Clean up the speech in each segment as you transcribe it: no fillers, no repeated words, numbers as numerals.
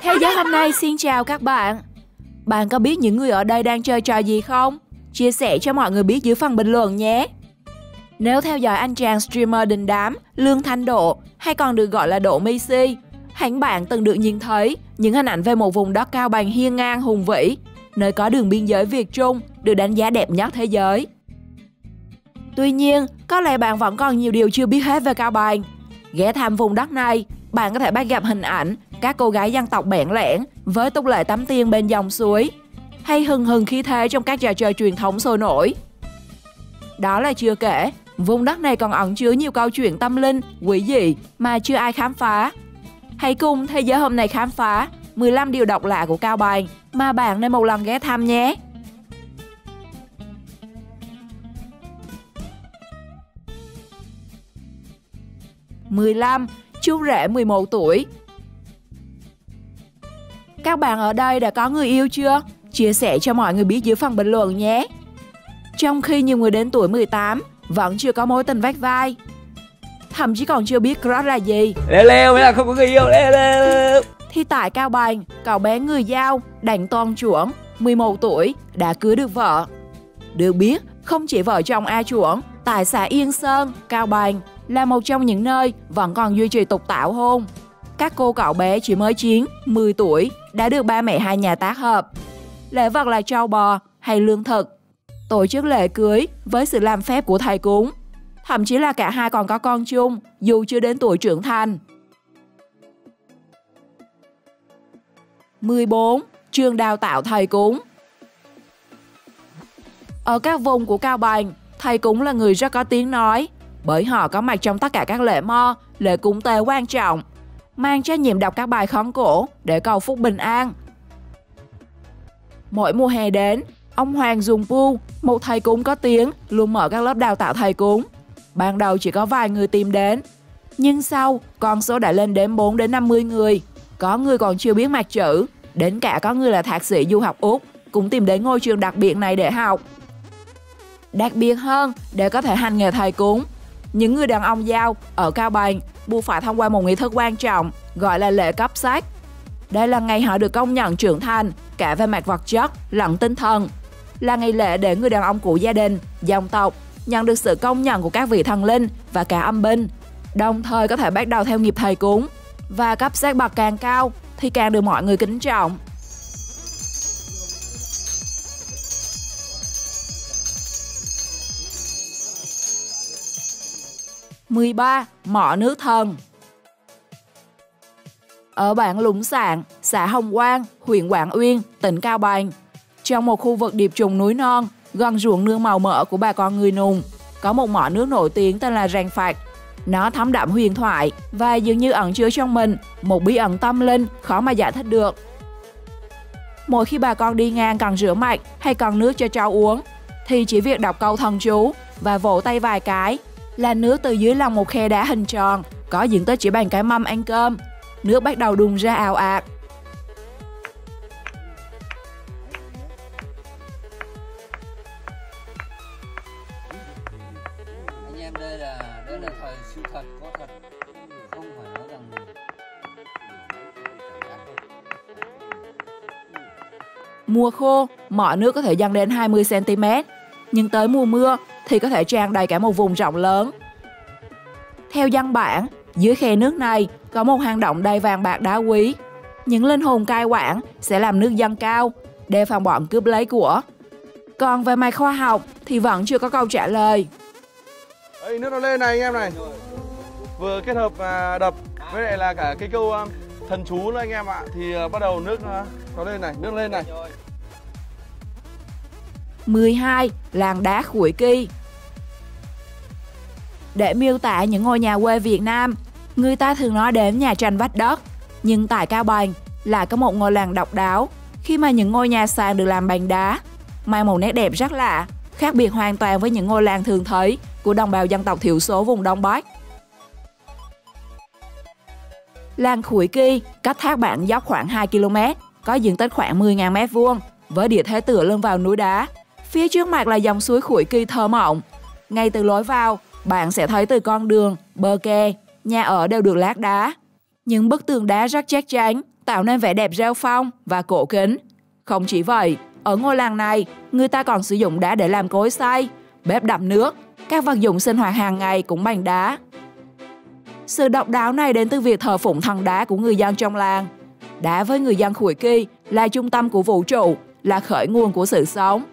Thế giới hôm nay xin chào các bạn. Bạn có biết những người ở đây đang chơi trò gì không? Chia sẻ cho mọi người biết dưới phần bình luận nhé. Nếu theo dõi anh chàng streamer đình đám Lương Thanh Độ, hay còn được gọi là Độ Messi, hẳn bạn từng được nhìn thấy những hình ảnh về một vùng đất Cao Bằng hiên ngang hùng vĩ, nơi có đường biên giới Việt Trung được đánh giá đẹp nhất thế giới. Tuy nhiên, có lẽ bạn vẫn còn nhiều điều chưa biết hết về Cao Bằng. Ghé thăm vùng đất này, bạn có thể bắt gặp hình ảnh các cô gái dân tộc bẽn lẽn với tục lệ tắm tiên bên dòng suối, hay hừng hừng khí thế trong các trò chơi truyền thống sôi nổi. Đó là chưa kể, vùng đất này còn ẩn chứa nhiều câu chuyện tâm linh, quỷ dị mà chưa ai khám phá. Hãy cùng thế giới hôm nay khám phá 15 điều độc lạ của Cao Bằng mà bạn nên một lần ghé thăm nhé. (15) Chú rể 11 tuổi. Các bạn ở đây đã có người yêu chưa? Chia sẻ cho mọi người biết dưới phần bình luận nhé. Trong khi nhiều người đến tuổi 18 vẫn chưa có mối tình vắt vai, thậm chí còn chưa biết crush là gì. Leo mới là không có người yêu. Leo. Thì tại Cao Bằng, cậu bé người Dao Đặng Toàn Chuẩn 11 tuổi đã cưới được vợ. Được biết, không chỉ vợ chồng A Chuẩn tại xã Yên Sơn, Cao Bằng là một trong những nơi vẫn còn duy trì tục tảo hôn. Các cô cậu bé chỉ mới 9, 10 tuổi đã được ba mẹ hai nhà tác hợp. Lễ vật là trâu bò hay lương thực. Tổ chức lễ cưới với sự làm phép của thầy cúng. Thậm chí là cả hai còn có con chung dù chưa đến tuổi trưởng thành. 14. Trường đào tạo thầy cúng. Ở các vùng của Cao Bằng, thầy cúng là người rất có tiếng nói, bởi họ có mặt trong tất cả các lễ mo, lễ cúng tế quan trọng, mang trách nhiệm đọc các bài khấn cổ để cầu phúc bình an. Mỗi mùa hè đến, ông Hoàng Dùng Pu, một thầy cúng có tiếng, luôn mở các lớp đào tạo thầy cúng. Ban đầu chỉ có vài người tìm đến, nhưng sau con số đã lên đến 4 đến 50 người. Có người còn chưa biết mặt chữ, đến cả có người là thạc sĩ du học Úc cũng tìm đến ngôi trường đặc biệt này để học. Đặc biệt hơn, để có thể hành nghề thầy cúng, những người đàn ông Dao ở Cao Bằng buộc phải thông qua một nghi thức quan trọng gọi là lễ cấp sắc. Đây là ngày họ được công nhận trưởng thành cả về mặt vật chất lẫn tinh thần. Là ngày lễ để người đàn ông của gia đình, dòng tộc nhận được sự công nhận của các vị thần linh và cả âm binh, đồng thời có thể bắt đầu theo nghiệp thầy cúng. Và cấp sắc bậc càng cao thì càng được mọi người kính trọng. (13) Mỏ nước thần. Ở bản Lũng Sạn, xã Hồng Quang, huyện Quảng Uyên, tỉnh Cao Bằng, trong một khu vực điệp trùng núi non gần ruộng nương màu mỡ của bà con người Nùng, có một mỏ nước nổi tiếng tên là Ràng Phạc. Nó thấm đậm huyền thoại và dường như ẩn chứa trong mình một bí ẩn tâm linh khó mà giải thích được. Mỗi khi bà con đi ngang cần rửa mặt hay cần nước cho cháu uống, thì chỉ việc đọc câu thần chú và vỗ tay vài cái là nước từ dưới lòng một khe đá hình tròn có diện tích chỉ bằng cái mâm ăn cơm, nước bắt đầu đùng ra ào ạt. Anh em đây là thời sự thật, có thật, không phải nói rằng Mùa khô, mỏ nước có thể dâng đến 20 cm, nhưng tới mùa mưa thì có thể tràn đầy cả một vùng rộng lớn. Theo văn bản, dưới khe nước này có một hang động đầy vàng bạc đá quý. Những linh hồn cai quản sẽ làm nước dâng cao, đề phòng bọn cướp lấy của. Còn về mặt khoa học thì vẫn chưa có câu trả lời. Đây, nước nó lên này anh em này. Vừa kết hợp đập với lại là cả cái câu thần chú nữa anh em ạ. Thì bắt đầu nước nó lên này, nước lên này. 12. Làng đá Khuổi Kỳ. Để miêu tả những ngôi nhà quê Việt Nam, người ta thường nói đến nhà tranh vách đất. Nhưng tại Cao Bằng lại có một ngôi làng độc đáo khi mà những ngôi nhà sàn được làm bằng đá, mang một nét đẹp rất lạ, khác biệt hoàn toàn với những ngôi làng thường thấy của đồng bào dân tộc thiểu số vùng Đông Bắc. Làng Khuổi Kỳ cách thác Bản Dốc khoảng 2 km, có diện tích khoảng 10.000 m2, với địa thế tựa lưng vào núi đá. Phía trước mặt là dòng suối Khuổi Kỳ thơ mộng. Ngay từ lối vào, bạn sẽ thấy từ con đường, bờ kè, nhà ở đều được lát đá, Những bức tường đá rất chắc chắn, tạo nên vẻ đẹp rêu phong và cổ kính. Không chỉ vậy, ở ngôi làng này, người ta còn sử dụng đá để làm cối xay, bếp đập nước, các vật dụng sinh hoạt hàng ngày cũng bằng đá. Sự độc đáo này đến từ việc thờ phụng thần đá của người dân trong làng. Đá với người dân Khuổi Kỳ là trung tâm của vũ trụ, là khởi nguồn của sự sống.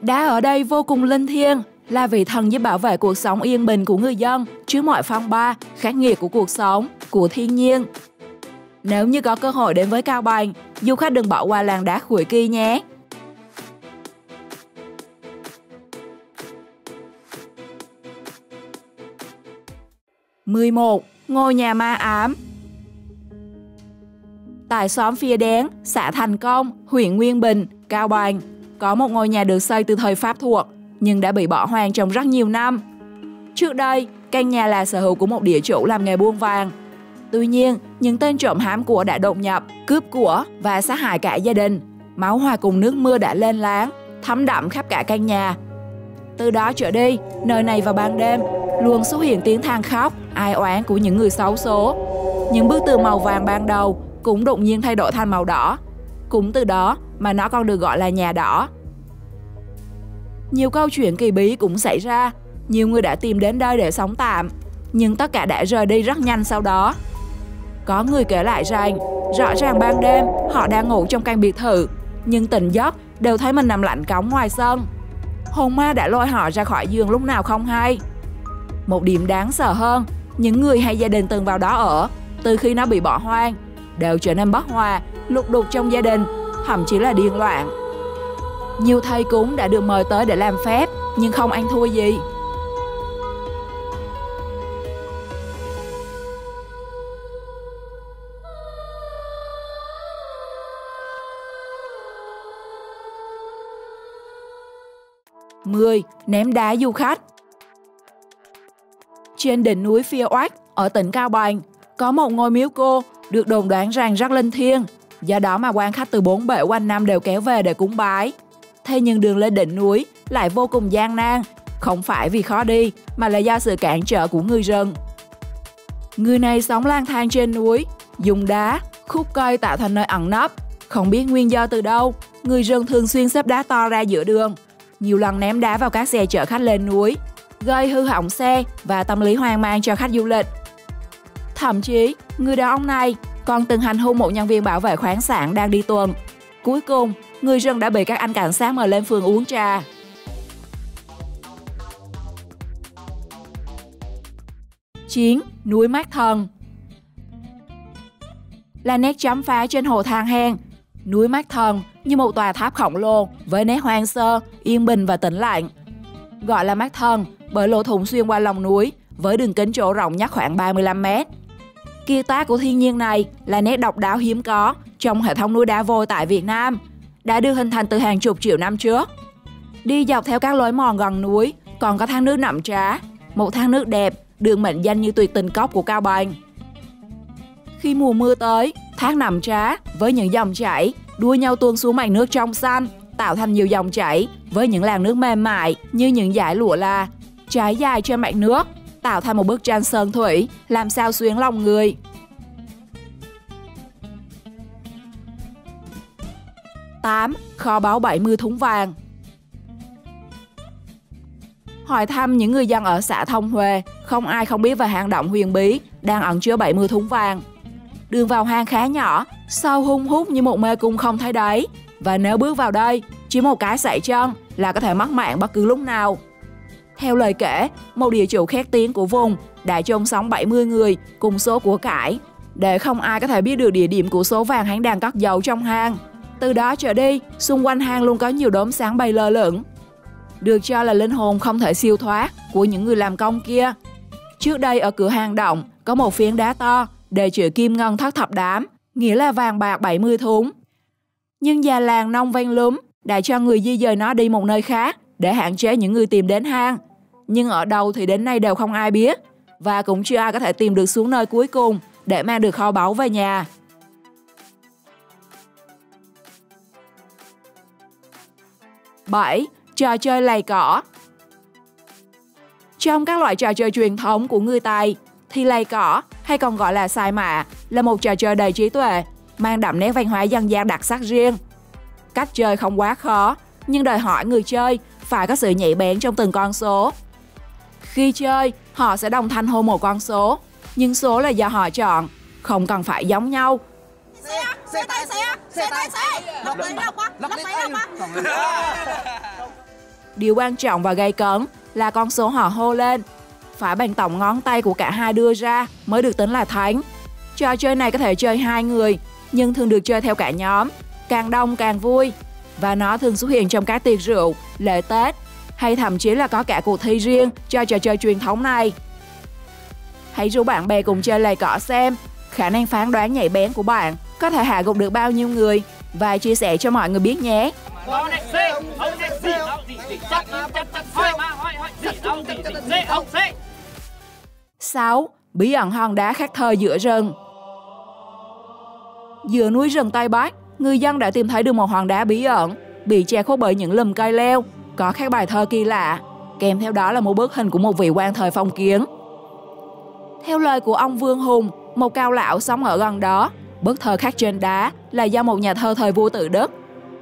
Đá ở đây vô cùng linh thiêng, là vị thần giúp bảo vệ cuộc sống yên bình của người dân trước mọi phong ba, khắc nghiệt của cuộc sống, của thiên nhiên. Nếu như có cơ hội đến với Cao Bằng, du khách đừng bỏ qua làng đá Khuổi Kỳ nhé. Mười một. Ngôi nhà ma ám. Tại xóm Phía Đén, xã Thành Công, huyện Nguyên Bình, Cao Bằng, có một ngôi nhà được xây từ thời Pháp thuộc, nhưng đã bị bỏ hoang trong rất nhiều năm. Trước đây, căn nhà là sở hữu của một địa chủ làm nghề buôn vàng. Tuy nhiên, những tên trộm hám của đã đột nhập, cướp của và sát hại cả gia đình. Máu hòa cùng nước mưa đã lên láng, thấm đậm khắp cả căn nhà. Từ đó trở đi, nơi này vào ban đêm luôn xuất hiện tiếng than khóc, ai oán của những người xấu số. Những bức tường màu vàng ban đầu cũng đột nhiên thay đổi thành màu đỏ. Cũng từ đó mà nó còn được gọi là nhà đỏ. Nhiều câu chuyện kỳ bí cũng xảy ra. Nhiều người đã tìm đến đây để sống tạm, nhưng tất cả đã rời đi rất nhanh sau đó. Có người kể lại rằng, rõ ràng ban đêm họ đang ngủ trong căn biệt thự, nhưng tỉnh giấc đều thấy mình nằm lạnh cóng ngoài sân. Hồn ma đã lôi họ ra khỏi giường lúc nào không hay. Một điểm đáng sợ hơn, những người hay gia đình từng vào đó ở, từ khi nó bị bỏ hoang, đều trở nên bất hòa, lục đục trong gia đình, thậm chí là điên loạn. Nhiều thầy cúng đã được mời tới để làm phép, nhưng không ăn thua gì. Mười. Ném đá du khách. Trên đỉnh núi Phía Oách ở tỉnh Cao Bằng có một ngôi miếu cô được đồn đoán rằng rất linh thiêng, do đó mà quan khách từ bốn bể quanh năm đều kéo về để cúng bái. Thế nhưng đường lên đỉnh núi lại vô cùng gian nan, không phải vì khó đi mà là do sự cản trở của người rừng. Người này sống lang thang trên núi, dùng đá, khúc cây tạo thành nơi ẩn nấp. Không biết nguyên do từ đâu, người rừng thường xuyên xếp đá to ra giữa đường, nhiều lần ném đá vào các xe chở khách lên núi, gây hư hỏng xe và tâm lý hoang mang cho khách du lịch. Thậm chí, người đàn ông này còn từng hành hung một nhân viên bảo vệ khoáng sản đang đi tuần. Cuối cùng, người rừng đã bị các anh cảnh sát mời lên phường uống trà. 9. Núi Mắt Thần. Là nét chấm phá trên hồ Thang Hang, núi Mắt Thần như một tòa tháp khổng lồ với nét hoang sơ, yên bình và tĩnh lặng. Gọi là Mắt Thần bởi lỗ thủng xuyên qua lòng núi với đường kính chỗ rộng nhất khoảng 35 mét. Kiệt tác của thiên nhiên này là nét độc đáo hiếm có trong hệ thống núi đá vôi tại Việt Nam, đã được hình thành từ hàng chục triệu năm trước. Đi dọc theo các lối mòn gần núi còn có thác nước Nậm Trá, một thác nước đẹp được mệnh danh như tuyệt tình cốc của Cao Bằng. Khi mùa mưa tới, thác Nậm Trá với những dòng chảy đua nhau tuôn xuống màn nước trong xanh, tạo thành nhiều dòng chảy với những làn nước mềm mại như những dải lụa là trải dài trên mặt nước, tạo thành một bức tranh sơn thủy làm sao xuyến lòng người. 8. Kho báu 70 thúng vàng. Hỏi thăm những người dân ở xã Thông Huê, không ai không biết về hang động huyền bí đang ẩn chứa 70 thúng vàng. Đường vào hang khá nhỏ, sâu hun hút như một mê cung không thấy đáy, và nếu bước vào đây, chỉ một cái sải chân là có thể mất mạng bất cứ lúc nào. Theo lời kể, một địa chủ khét tiếng của vùng đã chôn sống 70 người cùng số của cải, để không ai có thể biết được địa điểm của số vàng hắn đang cất giấu trong hang. Từ đó trở đi, xung quanh hang luôn có nhiều đốm sáng bay lơ lửng, được cho là linh hồn không thể siêu thoát của những người làm công kia. Trước đây ở cửa hang động có một phiến đá to để chữ kim ngân thất thập đám, nghĩa là vàng bạc 70 thúng. Nhưng già làng Nông Văn Lúm đã cho người di dời nó đi một nơi khác để hạn chế những người tìm đến hang. Nhưng ở đâu thì đến nay đều không ai biết, và cũng chưa ai có thể tìm được xuống nơi cuối cùng để mang được kho báu về nhà. 7. Trò chơi lầy cỏ. Trong các loại trò chơi truyền thống của người Tày, thì lầy cỏ, hay còn gọi là xài mạ, là một trò chơi đầy trí tuệ, mang đậm nét văn hóa dân gian đặc sắc riêng. Cách chơi không quá khó, nhưng đòi hỏi người chơi phải có sự nhạy bén trong từng con số. Khi chơi, họ sẽ đồng thanh hô một con số, nhưng số là do họ chọn, không cần phải giống nhau. Điều quan trọng và gây cấn là con số họ hô lên phải bằng tổng ngón tay của cả hai đưa ra mới được tính là thắng. Trò chơi này có thể chơi 2 người, nhưng thường được chơi theo cả nhóm, càng đông càng vui. Và nó thường xuất hiện trong các tiệc rượu, lễ Tết, hay thậm chí là có cả cuộc thi riêng cho trò chơi truyền thống này. Hãy rủ bạn bè cùng chơi lầy cỏ xem khả năng phán đoán nhạy bén của bạn có thể hạ gục được bao nhiêu người, và chia sẻ cho mọi người biết nhé. 6. Bí ẩn hòn đá khắc thơ giữa rừng. Giữa núi rừng Tây Bắc, người dân đã tìm thấy được một hòn đá bí ẩn, bị che khuất bởi những lùm cây leo, có khắc bài thơ kỳ lạ, kèm theo đó là một bức hình của một vị quan thời phong kiến. Theo lời của ông Vương Hùng, một cao lão sống ở gần đó, bức thơ khắc trên đá là do một nhà thơ thời vua Tự Đức.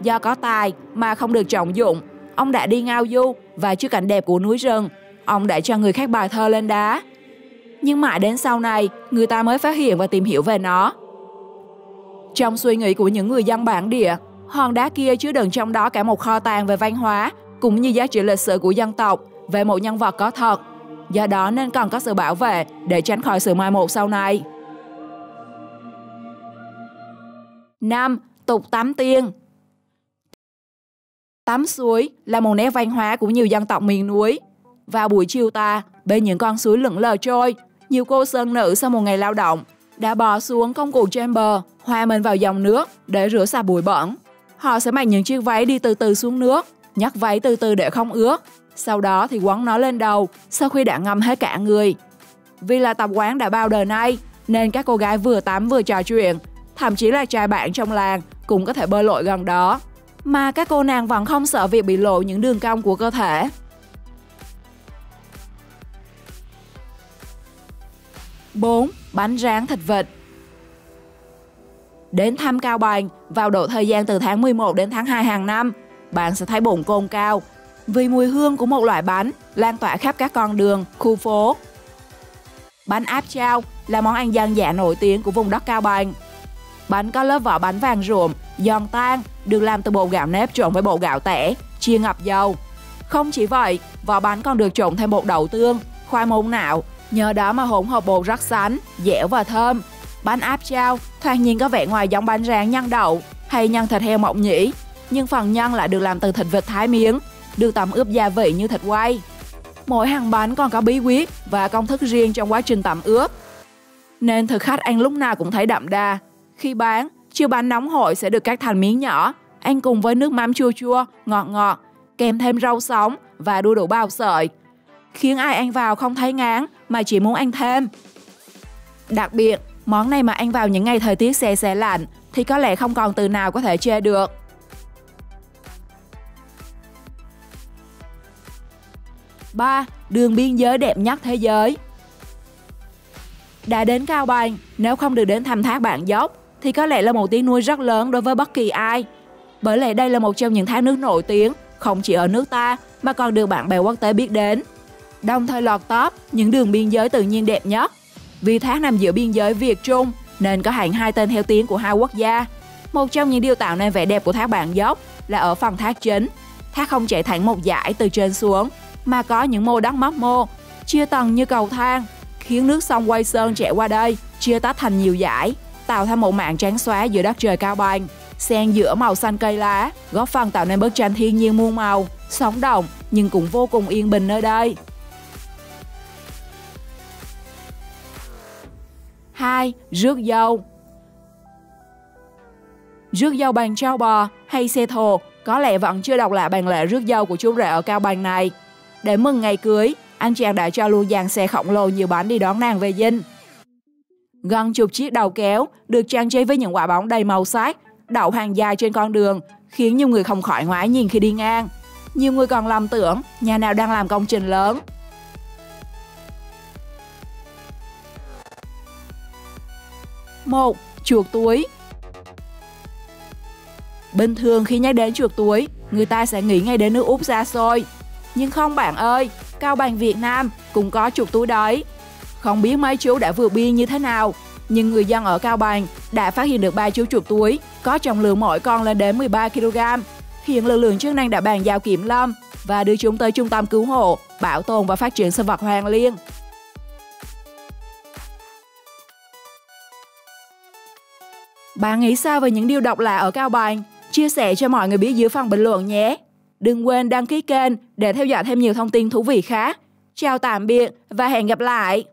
Do có tài mà không được trọng dụng, ông đã đi ngao du và trước cảnh đẹp của núi rừng, ông đã cho người khắc bài thơ lên đá. Nhưng mãi đến sau này, người ta mới phát hiện và tìm hiểu về nó. Trong suy nghĩ của những người dân bản địa, hòn đá kia chứa đựng trong đó cả một kho tàng về văn hóa, cũng như giá trị lịch sử của dân tộc, về một nhân vật có thật. Do đó nên cần có sự bảo vệ để tránh khỏi sự mai một sau này. 5. Tục tắm tiên. Tắm suối là một nét văn hóa của nhiều dân tộc miền núi. Vào buổi chiều tà, bên những con suối lững lờ trôi, nhiều cô sơn nữ sau một ngày lao động đã bò xuống công cụ trên bờ, hòa mình vào dòng nước để rửa sạch bụi bẩn. Họ sẽ mặc những chiếc váy đi từ từ xuống nước, nhấc váy từ từ để không ướt. Sau đó thì quấn nó lên đầu sau khi đã ngâm hết cả người. Vì là tập quán đã bao đời nay, nên các cô gái vừa tắm vừa trò chuyện, thậm chí là trai bạn trong làng cũng có thể bơi lội gần đó. Mà các cô nàng vẫn không sợ việc bị lộ những đường cong của cơ thể. 4. Bánh rán thịt vịt. Đến thăm Cao Bằng vào độ thời gian từ tháng 11 đến tháng 2 hàng năm, bạn sẽ thấy bụng cồn cào vì mùi hương của một loại bánh lan tỏa khắp các con đường, khu phố. Bánh áp chao là món ăn dân dã nổi tiếng của vùng đất Cao Bằng. Bánh có lớp vỏ bánh vàng ruộm, giòn tan, được làm từ bột gạo nếp trộn với bột gạo tẻ, chiên ngập dầu. Không chỉ vậy, vỏ bánh còn được trộn thêm bột đậu tương, khoai môn nạo, nhờ đó mà hỗn hợp bột rất sánh, dẻo và thơm. Bánh áp chao thoạt nhìn có vẻ ngoài giống bánh rán nhân đậu hay nhân thịt heo mộng nhĩ, nhưng phần nhân lại được làm từ thịt vịt thái miếng, được tẩm ướp gia vị như thịt quay. Mỗi hàng bánh còn có bí quyết và công thức riêng trong quá trình tẩm ướp, nên thực khách ăn lúc nào cũng thấy đậm đà. Khi bán, chiều bánh nóng hổi sẽ được cắt thành miếng nhỏ, ăn cùng với nước mắm chua chua, ngọt ngọt, kèm thêm rau sống và đu đủ bào sợi, khiến ai ăn vào không thấy ngán mà chỉ muốn ăn thêm. Đặc biệt, món này mà ăn vào những ngày thời tiết se se lạnh thì có lẽ không còn từ nào có thể chê được. 3. Đường biên giới đẹp nhất thế giới. Đã đến Cao Bằng, nếu không được đến thăm thác Bản Dốc thì có lẽ là một tiếc nuối rất lớn đối với bất kỳ ai. Bởi lẽ đây là một trong những thác nước nổi tiếng, không chỉ ở nước ta mà còn được bạn bè quốc tế biết đến, đồng thời lọt top những đường biên giới tự nhiên đẹp nhất. Vì thác nằm giữa biên giới Việt-Trung nên có hẳn hai tên theo tiếng của hai quốc gia. Một trong những điều tạo nên vẻ đẹp của thác Bản Dốc là ở phần thác chính. Thác không chạy thẳng một dải từ trên xuống, mà có những mô đất mấp mô, chia tầng như cầu thang, khiến nước sông Quay Sơn chảy qua đây, chia tách thành nhiều dải, tạo thành một mảng trắng xóa giữa đất trời Cao Bằng, xen giữa màu xanh cây lá, góp phần tạo nên bức tranh thiên nhiên muôn màu, sống động nhưng cũng vô cùng yên bình nơi đây. 2. Rước dâu. Rước dâu bằng trâu bò hay xe thồ có lẽ vẫn chưa độc lạ bằng lễ rước dâu của chú rể ở Cao Bằng này. Để mừng ngày cưới, anh chàng đã cho luôn dàn xe khổng lồ nhiều bánh đi đón nàng về dinh. Gần chục chiếc đầu kéo được trang trí với những quả bóng đầy màu sắc, đậu hàng dài trên con đường, khiến nhiều người không khỏi ngoái nhìn khi đi ngang. Nhiều người còn lầm tưởng nhà nào đang làm công trình lớn. 1. Chuột túi. Bình thường khi nhắc đến chuột túi, người ta sẽ nghĩ ngay đến nước Úc xa xôi. Nhưng không bạn ơi, Cao Bằng Việt Nam cũng có chuột túi đấy. Không biết mấy chú đã vượt biên như thế nào, nhưng người dân ở Cao Bằng đã phát hiện được 3 chú chuột túi có trọng lượng mỗi con lên đến 13 kg. Hiện lực lượng chức năng đã bàn giao kiểm lâm và đưa chúng tới Trung tâm Cứu hộ, Bảo tồn và Phát triển Sinh vật Hoàng Liên. Bạn nghĩ sao về những điều độc lạ ở Cao Bằng? Chia sẻ cho mọi người biết dưới phần bình luận nhé! Đừng quên đăng ký kênh để theo dõi thêm nhiều thông tin thú vị khác. Chào tạm biệt và hẹn gặp lại!